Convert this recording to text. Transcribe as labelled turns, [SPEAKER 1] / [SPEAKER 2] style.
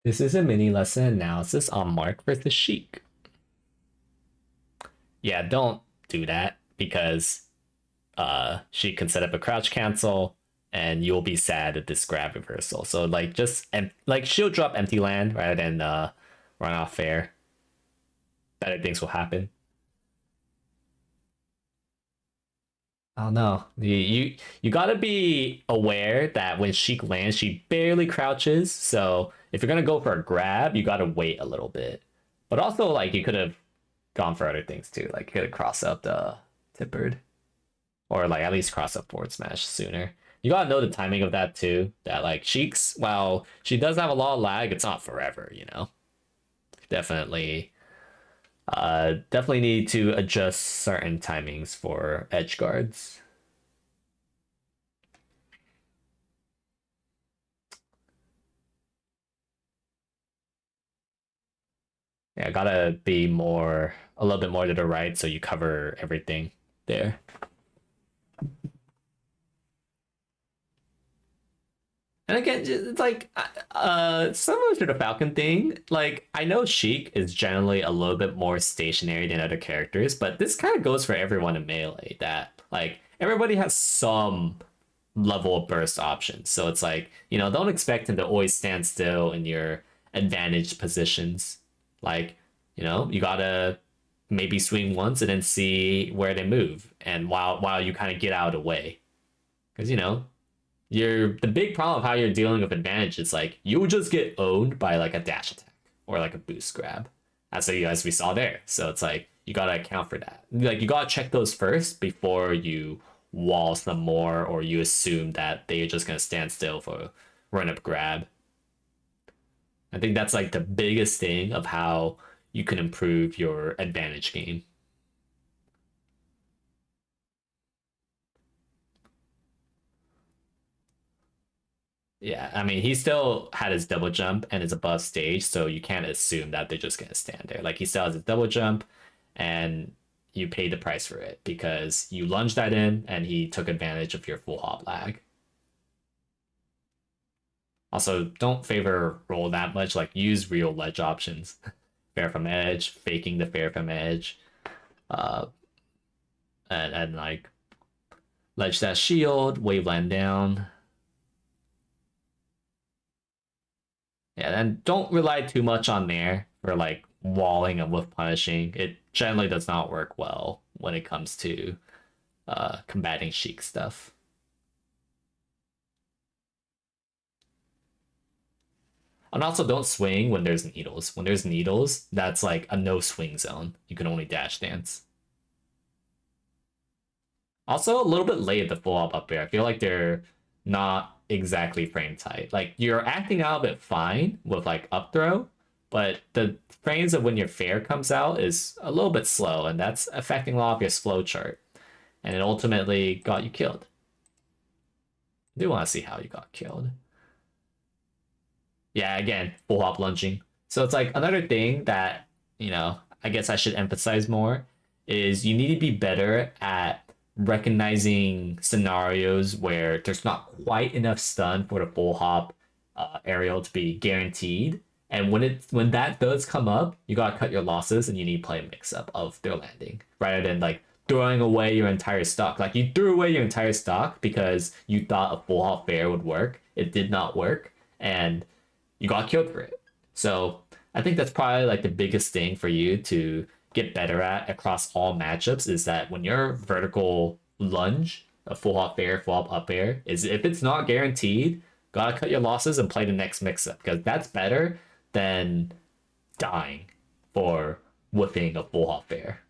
[SPEAKER 1] This is a mini lesson analysis on Marth versus Sheik. Yeah, don't do that because Sheik can set up a crouch cancel and you'll be sad at this grab reversal. So like just like she'll drop empty land rather than run off fair. Better things will happen. I don't know. You gotta be aware that when Sheik lands, she barely crouches. So if you're gonna go for a grab, you gotta wait a little bit. But also like you could have gone for other things too. Like you could have crossed up the tippered. Or like at least cross up forward smash sooner. You gotta know the timing of that too. That like Sheik's, while she does have a lot of lag, it's not forever, you know. Definitely definitely need to adjust certain timings for edge guards. Yeah, gotta be more a little bit more to the right so you cover everything there. And again, it's like similar to the Falcon thing. Like I know Sheik is generally a little bit more stationary than other characters, but this kind of goes for everyone in melee. That like everybody has some level of burst options. So it's like don't expect him to always stand still in your advantaged positions. Like you gotta maybe swing once and then see where they move, and while you kind of get out of the way, because you're the big problem of how you're dealing with advantage is like you just get owned by like a dash attack or like a boost grab. That's what as we saw there. So it's like you gotta account for that. Like you gotta check those first before you wall some more or you assume that they're just gonna stand still for run up grab. I think that's like the biggest thing of how you can improve your advantage game. Yeah, I mean, he still had his double jump and is above stage, so you can't assume that they're just gonna stand there. Like he still has his double jump, and you paid the price for it because you lunged that in, and he took advantage of your full hop lag. Also, don't favor roll that much. Like use real ledge options, fair from edge, faking the fair from edge, uh, and like ledge that shield, wave land down. Yeah, and don't rely too much on there for like walling and wolf punishing. It generally does not work well when it comes to combating Sheik stuff. And also don't swing when there's needles. When there's needles, that's like a no swing zone. You can only dash dance. Also a little bit late at the full up there. I feel like they're not exactly frame tight. Like you're acting out of it fine with like up throw, but the frames of when your fair comes out is a little bit slow, and that's affecting a lot of your slow chart. And it ultimately got you killed. I do want to see how you got killed. Yeah, again, full hop lunging. So it's like another thing that, I guess I should emphasize more is you need to be better at recognizing scenarios where there's not quite enough stun for the full hop aerial to be guaranteed. And when that does come up, you gotta cut your losses and you need to play a mix up of their landing rather than like throwing away your entire stock. Like you threw away your entire stock because you thought a full hop fair would work. It did not work, and you got killed for it. So I think that's probably like the biggest thing for you to get better at across all matchups is that when your vertical lunge, a full hop fair, full hop up air, is if it's not guaranteed, gotta cut your losses and play the next mix up because that's better than dying for whipping a full hop fair.